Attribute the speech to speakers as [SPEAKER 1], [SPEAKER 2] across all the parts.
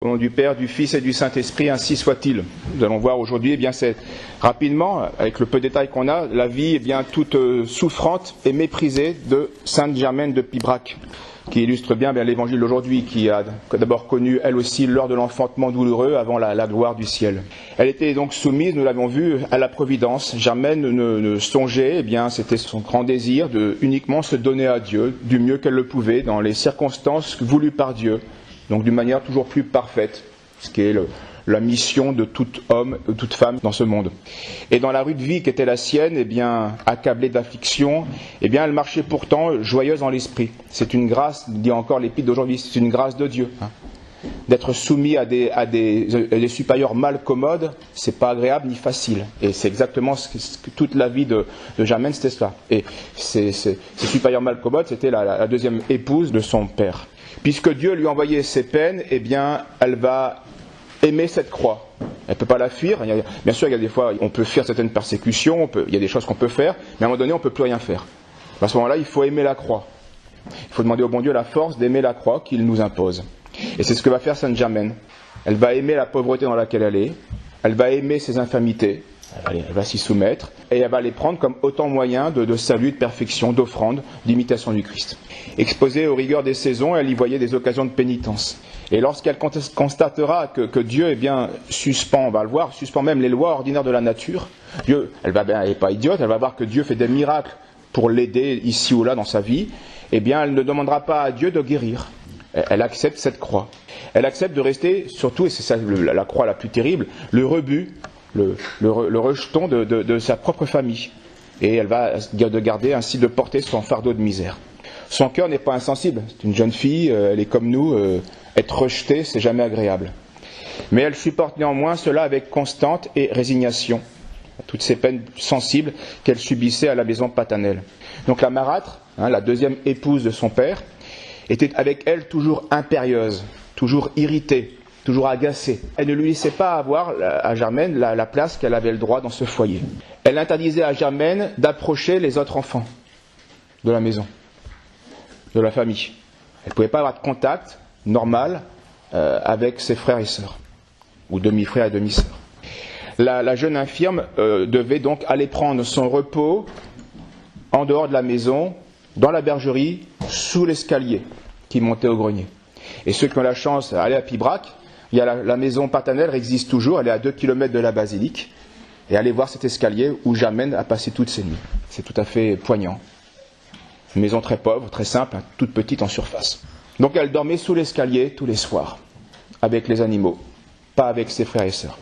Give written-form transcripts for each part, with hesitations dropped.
[SPEAKER 1] Au nom du Père, du Fils et du Saint-Esprit, ainsi soit-il. Nous allons voir aujourd'hui, c'est rapidement, avec le peu de détails qu'on a, la vie toute souffrante et méprisée de Sainte Germaine de Pibrac, qui illustre bien l'évangile d'aujourd'hui, qui a d'abord connu, elle aussi, l'heure de l'enfantement douloureux avant la gloire du ciel. Elle était donc soumise, nous l'avons vu, à la providence. Germaine ne songeait, c'était son grand désir de uniquement se donner à Dieu, du mieux qu'elle le pouvait, dans les circonstances voulues par Dieu. Donc d'une manière toujours plus parfaite, ce qui est la mission de tout homme, de toute femme dans ce monde. Et dans la rude vie qui était la sienne, accablée d'affliction, elle marchait pourtant joyeuse en l'esprit. C'est une grâce, dit encore l'épître d'aujourd'hui, c'est une grâce de Dieu. D'être soumis à des supérieurs mal commodes, c'est pas agréable ni facile. Et c'est exactement ce que toute la vie de Germaine, c'était cela. Et ces supérieurs mal commodes, c'était la deuxième épouse de son père. Puisque Dieu lui envoyait ses peines, elle va aimer cette croix. Elle ne peut pas la fuir. Bien sûr, il y a des fois, on peut fuir certaines persécutions, il y a des choses qu'on peut faire, mais à un moment donné, on ne peut plus rien faire. À ce moment-là, il faut aimer la croix. Il faut demander au bon Dieu la force d'aimer la croix qu'il nous impose. Et c'est ce que va faire Sainte Germaine. Elle va aimer la pauvreté dans laquelle elle est, elle va aimer ses infamités, elle va s'y soumettre, et elle va les prendre comme autant moyen de salut, de perfection, d'offrande, d'imitation du Christ. Exposée aux rigueurs des saisons, elle y voyait des occasions de pénitence. Et lorsqu'elle constatera que Dieu suspend, on va le voir, suspend même les lois ordinaires de la nature, Dieu, elle n'est pas idiote, elle va voir que Dieu fait des miracles pour l'aider ici ou là dans sa vie, elle ne demandera pas à Dieu de guérir. Elle accepte cette croix. Elle accepte de rester, surtout, et c'est ça la croix la plus terrible, le rebut, le rejeton de sa propre famille. Et elle va garder ainsi de porter son fardeau de misère. Son cœur n'est pas insensible. C'est une jeune fille, elle est comme nous, être rejetée, c'est jamais agréable. Mais elle supporte néanmoins cela avec constante et résignation, toutes ces peines sensibles qu'elle subissait à la maison paternelle. Donc la marâtre, la deuxième épouse de son père, était avec elle toujours impérieuse, toujours irritée, toujours agacée. Elle ne lui laissait pas avoir à Germaine la place qu'elle avait le droit dans ce foyer. Elle interdisait à Germaine d'approcher les autres enfants de la maison, de la famille. Elle ne pouvait pas avoir de contact normal avec ses frères et sœurs, ou demi-frères et demi-sœurs. La jeune infirme devait donc aller prendre son repos en dehors de la maison, dans la bergerie, sous l'escalier qui montait au grenier. Et ceux qui ont la chance d'aller à Pibrac, il y a la maison paternelle existe toujours, elle est à 2 km de la basilique, et allez voir cet escalier où Germaine a passé toutes ses nuits. C'est tout à fait poignant. Une maison très pauvre, très simple, toute petite en surface. Donc elle dormait sous l'escalier tous les soirs, avec les animaux, pas avec ses frères et sœurs.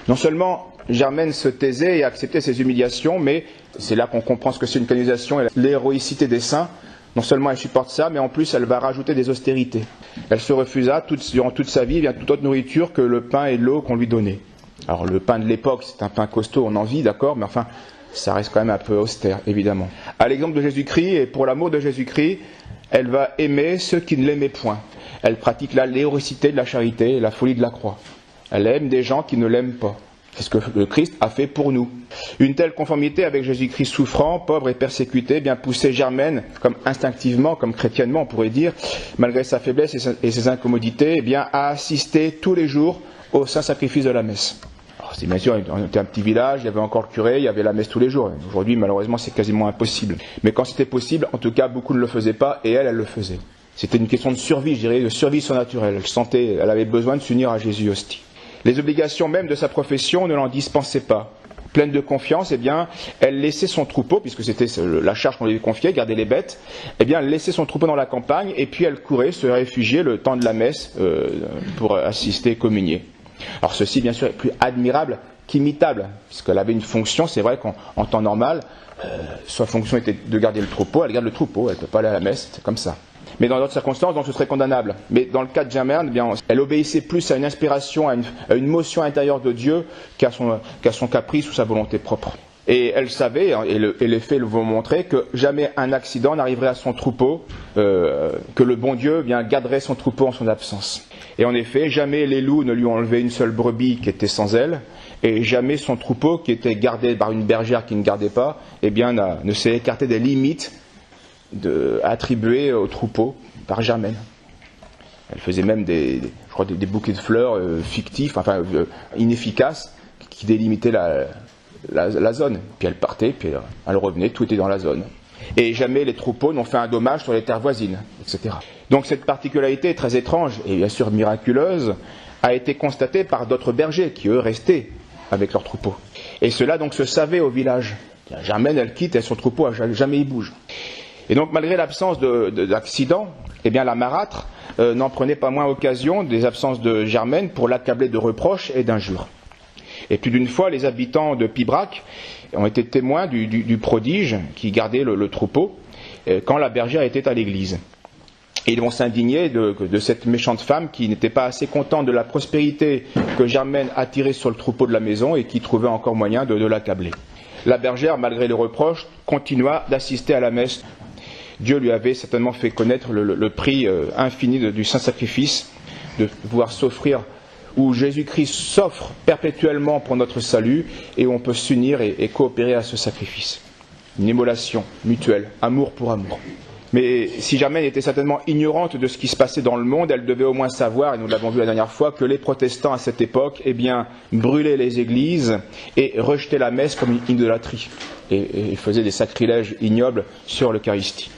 [SPEAKER 1] Non seulement Germaine se taisait et acceptait ses humiliations, mais c'est là qu'on comprend ce que c'est une canonisation et l'héroïcité des saints. Non seulement elle supporte ça, mais en plus elle va rajouter des austérités. Elle se refusa durant toute sa vie toute autre nourriture que le pain et l'eau qu'on lui donnait. Alors le pain de l'époque, c'est un pain costaud, on en vit, d'accord, mais enfin, ça reste quand même un peu austère, évidemment. À l'exemple de Jésus-Christ, et pour l'amour de Jésus-Christ, elle va aimer ceux qui ne l'aimaient point. Elle pratique là l'héroïcité de la charité, la folie de la croix. Elle aime des gens qui ne l'aiment pas. C'est ce que le Christ a fait pour nous. Une telle conformité avec Jésus-Christ souffrant, pauvre et persécuté, poussait Germaine, comme instinctivement, comme chrétiennement on pourrait dire, malgré sa faiblesse et ses incommodités, à assister tous les jours au saint sacrifice de la messe. Alors, c'est bien sûr, on était un petit village, il y avait encore le curé, il y avait la messe tous les jours. Aujourd'hui, malheureusement, c'est quasiment impossible. Mais quand c'était possible, en tout cas, beaucoup ne le faisaient pas, et elle le faisait. C'était une question de survie, je dirais, de survie surnaturelle. Elle avait besoin de s'unir à Jésus hostie. Les obligations même de sa profession ne l'en dispensaient pas. Pleine de confiance, elle laissait son troupeau, puisque c'était la charge qu'on lui avait confiée, garder les bêtes, elle laissait son troupeau dans la campagne, et puis elle courait se réfugier le temps de la messe pour assister et communier. Alors ceci, bien sûr, est plus admirable qu'imitable, puisqu'elle avait une fonction, c'est vrai qu'en temps normal, sa fonction était de garder le troupeau, elle garde le troupeau, elle ne peut pas aller à la messe, c'est comme ça. Mais dans d'autres circonstances, donc ce serait condamnable. Mais dans le cas de Germaine, elle obéissait plus à une inspiration, à une motion intérieure de Dieu qu'à son caprice ou sa volonté propre. Et elle savait, et les faits vont montrer, que jamais un accident n'arriverait à son troupeau, que le bon Dieu garderait son troupeau en son absence. Et en effet, jamais les loups ne lui ont enlevé une seule brebis qui était sans elle, et jamais son troupeau, qui était gardé par une bergère qui ne gardait pas, ne s'est écarté des limites attribuées au troupeau par Germaine. Elle faisait même crois, des bouquets de fleurs fictifs, inefficaces, qui délimitaient la zone. Puis elle partait, puis elle revenait, tout était dans la zone. Et jamais les troupeaux n'ont fait un dommage sur les terres voisines, etc. Donc cette particularité très étrange, et bien sûr miraculeuse, a été constatée par d'autres bergers, qui eux restaient avec leurs troupeaux. Et cela donc se savait au village. Germaine, elle quitte, et son troupeau, jamais il bouge. Et donc malgré l'absence d'accident, eh bien la marâtre n'en prenait pas moins occasion des absences de Germaine pour l'accabler de reproches et d'injures. Et plus d'une fois, les habitants de Pibrac ont été témoins du prodige qui gardait le troupeau quand la bergère était à l'église. Et ils vont s'indigner de cette méchante femme qui n'était pas assez contente de la prospérité que Germaine attirait sur le troupeau de la maison et qui trouvait encore moyen de l'accabler. La bergère, malgré les reproches, continua d'assister à la messe. Dieu lui avait certainement fait connaître le prix infini du saint sacrifice, de pouvoir s'offrir, où Jésus-Christ s'offre perpétuellement pour notre salut et où on peut s'unir et coopérer à ce sacrifice. Une émolation mutuelle, amour pour amour. Mais si Germaine était certainement ignorante de ce qui se passait dans le monde, elle devait au moins savoir, et nous l'avons vu la dernière fois, que les protestants à cette époque, brûlaient les églises et rejetaient la messe comme une idolâtrie et faisaient des sacrilèges ignobles sur l'Eucharistie.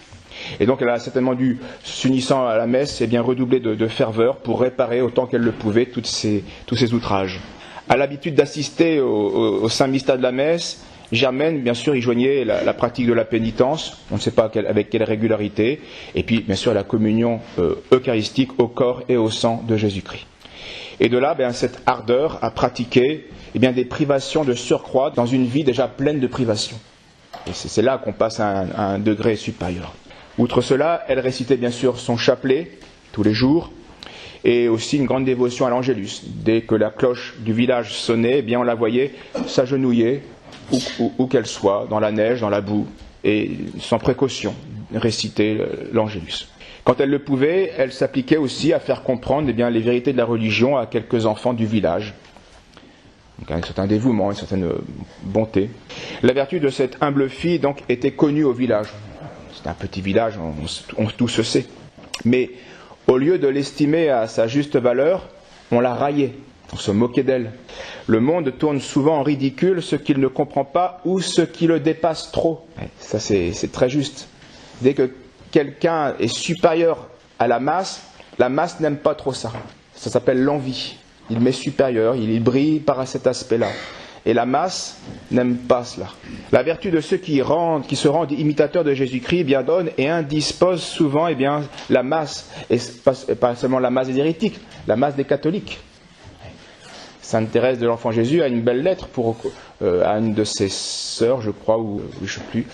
[SPEAKER 1] Et donc elle a certainement dû, s'unissant à la messe, redoubler de ferveur pour réparer autant qu'elle le pouvait tous ces outrages. À l'habitude d'assister au saint mystère de la messe, Germaine, bien sûr, y joignait la pratique de la pénitence, on ne sait pas avec quelle régularité, et puis bien sûr la communion eucharistique au corps et au sang de Jésus-Christ. Et de là, cette ardeur à pratiquer des privations de surcroît dans une vie déjà pleine de privations. Et c'est là qu'on passe à un degré supérieur. Outre cela, elle récitait bien sûr son chapelet tous les jours et aussi une grande dévotion à l'Angélus. Dès que la cloche du village sonnait, on la voyait s'agenouiller où qu'elle soit, dans la neige, dans la boue, et sans précaution réciter l'Angélus. Quand elle le pouvait, elle s'appliquait aussi à faire comprendre les vérités de la religion à quelques enfants du village. Donc un certain dévouement, une certaine bonté. La vertu de cette humble fille donc était connue au village. C'est un petit village, tout se sait. Mais au lieu de l'estimer à sa juste valeur, on la raillait, on se moquait d'elle. Le monde tourne souvent en ridicule ce qu'il ne comprend pas ou ce qui le dépasse trop. Ça c'est très juste. Dès que quelqu'un est supérieur à la masse n'aime pas trop ça. Ça s'appelle l'envie. Il m'est supérieur, il brille par cet aspect-là. Et la masse n'aime pas cela. La vertu de ceux qui se rendent imitateurs de Jésus-Christ donne et indispose souvent la masse, et pas seulement la masse des hérétiques, la masse des catholiques. Sainte Thérèse de l'Enfant Jésus a une belle lettre à une de ses sœurs, je crois, ou je ne sais plus,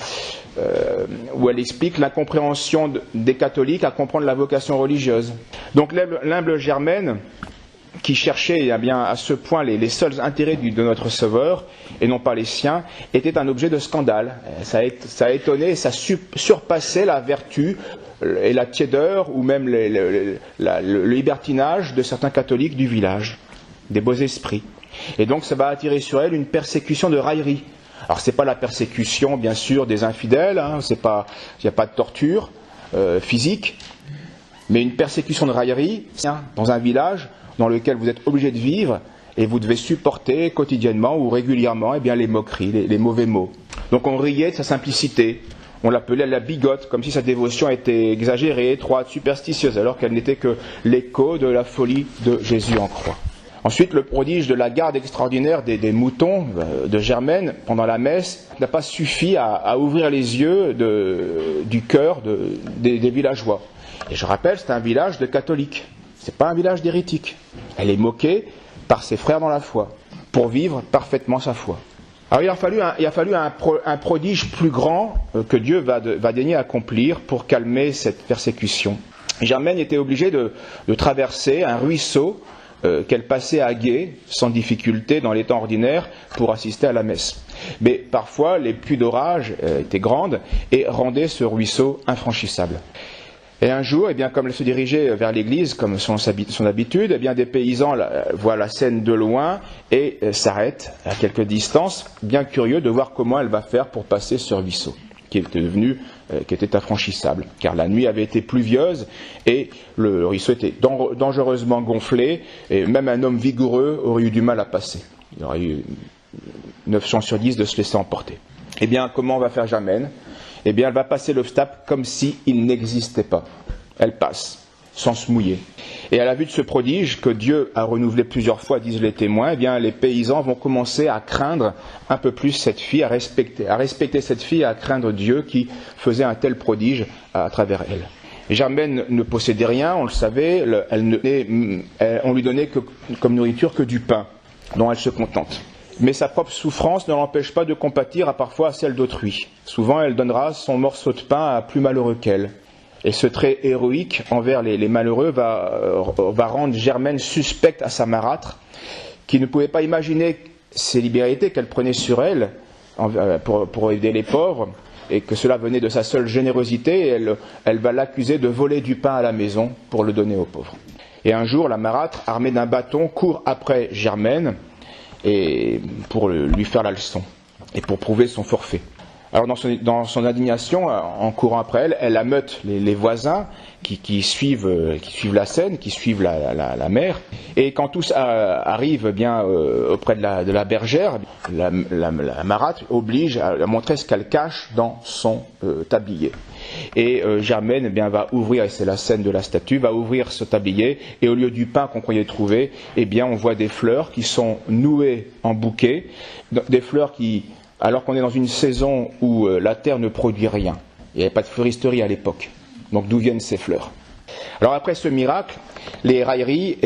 [SPEAKER 1] où elle explique l'incompréhension des catholiques à comprendre la vocation religieuse. Donc l'humble Germaine, qui cherchait à ce point les seuls intérêts de notre Sauveur, et non pas les siens, était un objet de scandale. Ça a étonné, ça surpassait la vertu et la tiédeur, ou même le libertinage de certains catholiques du village, des beaux esprits. Et donc ça va attirer sur elle une persécution de raillerie. Alors c'est pas la persécution, bien sûr, des infidèles, il n'y a pas de torture physique, mais une persécution de raillerie dans un village dans lequel vous êtes obligé de vivre et vous devez supporter quotidiennement ou régulièrement les moqueries, les mauvais mots. Donc on riait de sa simplicité, on l'appelait la bigote, comme si sa dévotion était exagérée, étroite, superstitieuse, alors qu'elle n'était que l'écho de la folie de Jésus en croix. Ensuite, le prodige de la garde extraordinaire des moutons de Germaine pendant la messe n'a pas suffi à ouvrir les yeux du cœur des villageois. Et je rappelle, c'est un village de catholiques. C'est pas un village d'hérétiques. Elle est moquée par ses frères dans la foi, pour vivre parfaitement sa foi. Alors il a fallu un prodige plus grand que Dieu va daigner accomplir pour calmer cette persécution. Germaine était obligée de traverser un ruisseau qu'elle passait à gué, sans difficulté dans les temps ordinaires, pour assister à la messe. Mais parfois, les pluies d'orage étaient grandes et rendaient ce ruisseau infranchissable. Et un jour, comme elle se dirigeait vers l'église, comme son habitude, des paysans voient la scène de loin et s'arrêtent à quelque distance, bien curieux de voir comment elle va faire pour passer ce ruisseau. qui était infranchissable, car la nuit avait été pluvieuse et le ruisseau était dangereusement gonflé, et même un homme vigoureux aurait eu du mal à passer. Il aurait eu 9 chances sur 10 de se laisser emporter. Eh bien, comment va faire Germaine? Eh bien, elle va passer l'obstacle comme s'il n'existait pas. Elle passe, sans se mouiller. Et à la vue de ce prodige que Dieu a renouvelé plusieurs fois, disent les témoins, eh bien, les paysans vont commencer à craindre un peu plus cette fille, à respecter cette fille, à craindre Dieu qui faisait un tel prodige à travers elle. Et Germaine ne possédait rien, on le savait, on lui donnait comme nourriture que du pain, dont elle se contente. Mais sa propre souffrance ne l'empêche pas de compatir parfois à celle d'autrui. Souvent, elle donnera son morceau de pain à plus malheureux qu'elle. Et ce trait héroïque envers les malheureux va rendre Germaine suspecte à sa marâtre, qui ne pouvait pas imaginer ces libéralités qu'elle prenait sur elle pour aider les pauvres, et que cela venait de sa seule générosité, et elle va l'accuser de voler du pain à la maison pour le donner aux pauvres. Et un jour, la marâtre, armée d'un bâton, court après Germaine et pour lui faire la leçon, et pour prouver son forfait. Alors dans son indignation, en courant après elle, elle ameute les voisins qui suivent la scène, qui suivent la mère. Et quand tous arrivent bien auprès de la bergère, la marâtre oblige à montrer ce qu'elle cache dans son tablier. Et Germaine va ouvrir, et c'est la scène de la statue, va ouvrir ce tablier, et au lieu du pain qu'on croyait trouver, on voit des fleurs qui sont nouées en bouquets, des fleurs qui... alors qu'on est dans une saison où la terre ne produit rien. Il n'y avait pas de fleuristerie à l'époque. Donc d'où viennent ces fleurs? Alors après ce miracle, les railleries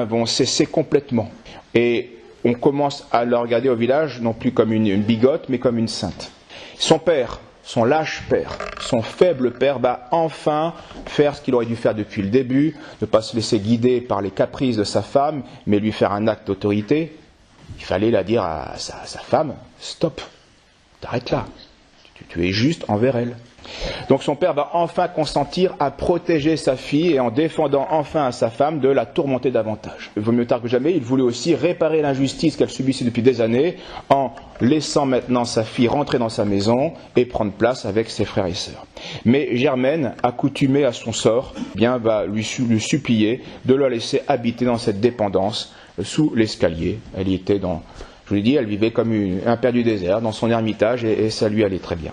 [SPEAKER 1] vont cesser complètement. Et on commence à la regarder au village, non plus comme une bigote, mais comme une sainte. Son père, son lâche père, son faible père, va enfin faire ce qu'il aurait dû faire depuis le début, ne pas se laisser guider par les caprices de sa femme, mais lui faire un acte d'autorité. Il fallait la dire à sa femme, stop. T'arrêtes là, tu es juste envers elle. Donc son père va enfin consentir à protéger sa fille et en défendant enfin à sa femme de la tourmenter davantage. Il vaut mieux tard que jamais, il voulait aussi réparer l'injustice qu'elle subissait depuis des années en laissant maintenant sa fille rentrer dans sa maison et prendre place avec ses frères et sœurs. Mais Germaine, accoutumée à son sort, va lui supplier de la laisser habiter dans cette dépendance sous l'escalier. Elle y était je vous l'ai dit, elle vivait comme un père du désert, dans son ermitage, et ça lui allait très bien.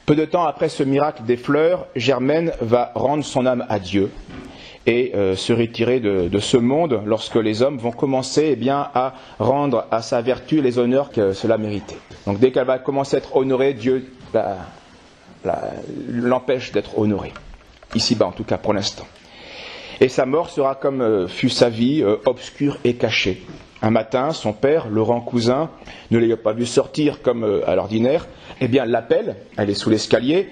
[SPEAKER 1] Peu de temps après ce miracle des fleurs, Germaine va rendre son âme à Dieu et se retirer de ce monde lorsque les hommes vont commencer à rendre à sa vertu les honneurs que cela méritait. Donc dès qu'elle va commencer à être honorée, Dieu l'empêche d'être honorée. Ici-bas en tout cas pour l'instant. Et sa mort sera comme fut sa vie, obscure et cachée. Un matin, son père, Laurent Cousin, ne l'ayant pas vu sortir comme à l'ordinaire, l'appelle, elle est sous l'escalier,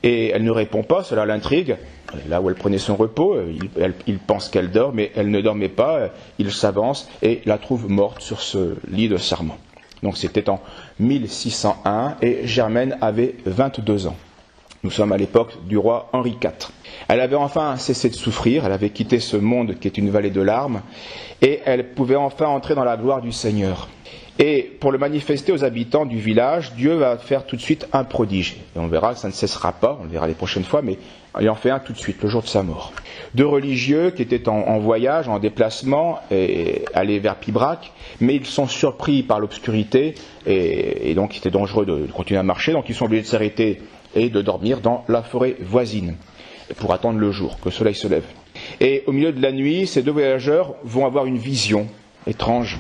[SPEAKER 1] et elle ne répond pas, cela l'intrigue. Là où elle prenait son repos, il pense qu'elle dort, mais elle ne dormait pas, il s'avance et la trouve morte sur ce lit de sarment. Donc c'était en 1601, et Germaine avait 22 ans. Nous sommes à l'époque du roi Henri IV. Elle avait enfin cessé de souffrir, elle avait quitté ce monde qui est une vallée de larmes, et elle pouvait enfin entrer dans la gloire du Seigneur. Et pour le manifester aux habitants du village, Dieu va faire tout de suite un prodige. Et on verra, ça ne cessera pas, on le verra les prochaines fois, mais il en fait un tout de suite, le jour de sa mort. 2 religieux qui étaient en voyage, en déplacement, et allaient vers Pibrac, mais ils sont surpris par l'obscurité, et donc il était dangereux de continuer à marcher, donc ils sont obligés de s'arrêter et de dormir dans la forêt voisine, pour attendre le jour, que le soleil se lève. Et au milieu de la nuit, ces 2 voyageurs vont avoir une vision étrange.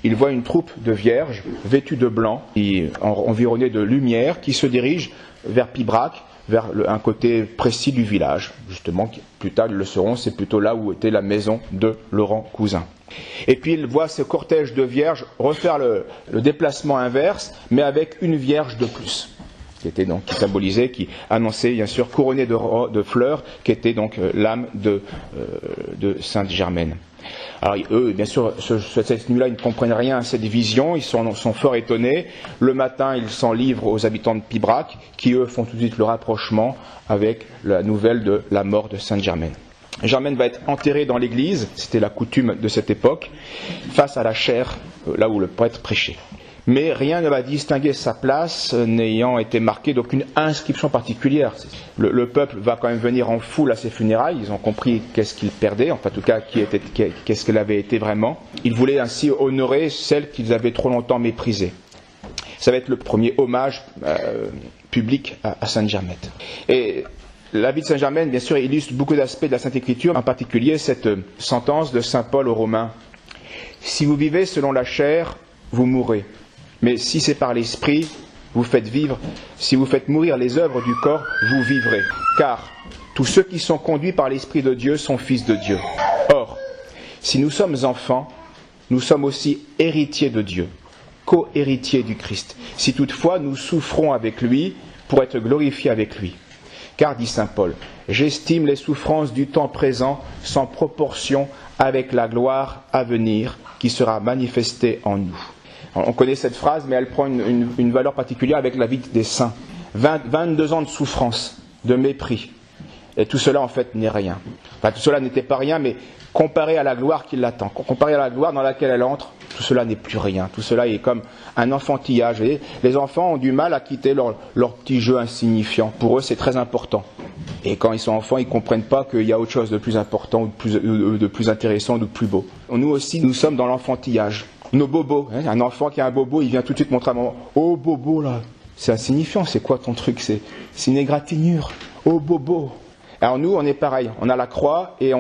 [SPEAKER 1] Ils voient une troupe de vierges vêtues de blanc, environnées de lumière, qui se dirigent vers Pibrac, vers un côté précis du village. Justement, plus tard ils le sauront, c'est plutôt là où était la maison de Laurent Cousin. Et puis ils voient ce cortège de vierges refaire le déplacement inverse, mais avec une vierge de plus. Qui symbolisait, qui annonçait bien sûr couronnée de fleurs, qui était donc l'âme de Sainte Germaine. Alors eux, bien sûr, cette nuit-là, ils ne comprennent rien à cette vision, ils sont fort étonnés. Le matin, ils s'en livrent aux habitants de Pibrac, qui eux font tout de suite le rapprochement avec la nouvelle de la mort de Sainte Germaine. Germaine va être enterrée dans l'église, c'était la coutume de cette époque, face à la chaire, là où le prêtre prêchait. Mais rien ne va distinguer sa place n'ayant été marqué d'aucune inscription particulière. Le peuple va quand même venir en foule à ses funérailles, ils ont compris qu'est-ce qu'il perdait, enfin en tout cas qu'est-ce qu'elle avait été vraiment. Ils voulaient ainsi honorer celle qu'ils avaient trop longtemps méprisée. Ça va être le premier hommage public à Sainte Germaine. Et la vie de Sainte Germaine, bien sûr, illustre beaucoup d'aspects de la Sainte Écriture, en particulier cette sentence de Saint Paul aux Romains. Si vous vivez selon la chair, vous mourrez. Mais si c'est par l'esprit, vous faites vivre. Si vous faites mourir les œuvres du corps, vous vivrez. Car tous ceux qui sont conduits par l'Esprit de Dieu sont fils de Dieu. Or, si nous sommes enfants, nous sommes aussi héritiers de Dieu, co-héritiers du Christ. Si toutefois nous souffrons avec lui pour être glorifiés avec lui. Car, dit saint Paul, j'estime les souffrances du temps présent sans proportion avec la gloire à venir qui sera manifestée en nous. On connaît cette phrase, mais elle prend une valeur particulière avec la vie des saints. 22 ans de souffrance, de mépris. Et tout cela, en fait, n'est rien. Enfin, tout cela n'était pas rien, mais comparé à la gloire qui l'attend, comparé à la gloire dans laquelle elle entre, tout cela n'est plus rien. Tout cela est comme un enfantillage. Vous voyez, les enfants ont du mal à quitter leur petit jeu insignifiant. Pour eux, c'est très important. Et quand ils sont enfants, ils ne comprennent pas qu'il y a autre chose de plus important, ou de plus intéressant, ou de plus beau. Nous aussi, nous sommes dans l'enfantillage. Nos bobos, hein, un enfant qui a un bobo, il vient tout de suite montrer à maman, oh bobo là, c'est insignifiant, c'est quoi ton truc, c'est une égratignure, oh bobo. Alors nous, on est pareil, on a la croix et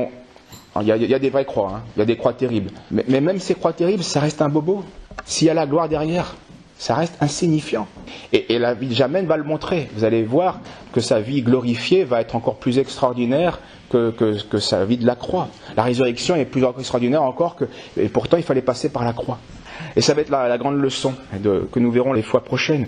[SPEAKER 1] il y a des vraies croix, hein, il y a des croix terribles, mais même ces croix terribles, ça reste un bobo. S'il y a la gloire derrière, ça reste insignifiant. Et la vie de Germaine va le montrer. Vous allez voir que sa vie glorifiée va être encore plus extraordinaire que sa vie de la croix. La résurrection est plus extraordinaire encore et pourtant il fallait passer par la croix. Et ça va être la grande leçon que nous verrons les fois prochaines.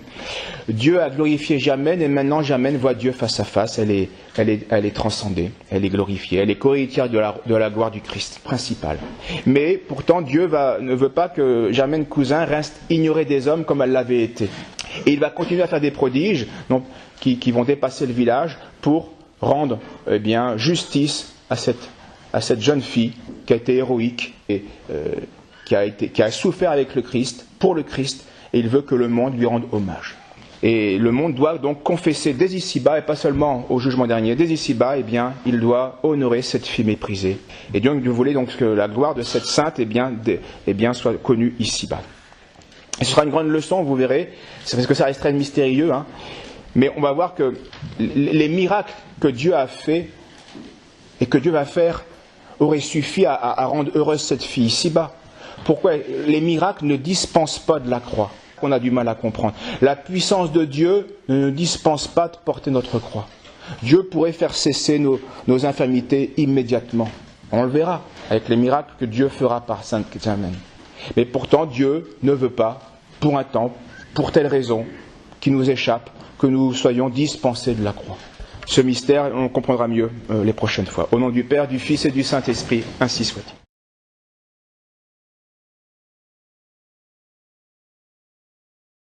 [SPEAKER 1] Dieu a glorifié Germaine et maintenant Germaine voit Dieu face à face. Elle est transcendée, elle est glorifiée, elle est co-héritière de la gloire du Christ principal. Mais pourtant Dieu ne veut pas que Germaine cousin reste ignorée des hommes comme elle l'avait été. Et il va continuer à faire des prodiges qui vont dépasser le village pour rendre justice à cette jeune fille qui a été héroïque et qui a souffert avec le Christ, pour le Christ, et il veut que le monde lui rende hommage. Et le monde doit donc confesser dès ici-bas, et pas seulement au jugement dernier, dès ici-bas, il doit honorer cette fille méprisée. Et donc, vous voulez donc que la gloire de cette sainte, soit connue ici-bas. Et ce sera une grande leçon, vous verrez, c'est parce que ça reste très mystérieux, hein, mais on va voir que les miracles que Dieu a fait et que Dieu va faire auraient suffi à rendre heureuse cette fille ici-bas. Pourquoi les miracles ne dispensent pas de la croix? On a du mal à comprendre. La puissance de Dieu ne nous dispense pas de porter notre croix. Dieu pourrait faire cesser nos infirmités immédiatement. On le verra avec les miracles que Dieu fera par Sainte Germaine. Mais pourtant, Dieu ne veut pas, pour un temps, pour telle raison, qui nous échappe, que nous soyons dispensés de la croix. Ce mystère, on comprendra mieux les prochaines fois. Au nom du Père, du Fils et du Saint-Esprit, ainsi soit-il.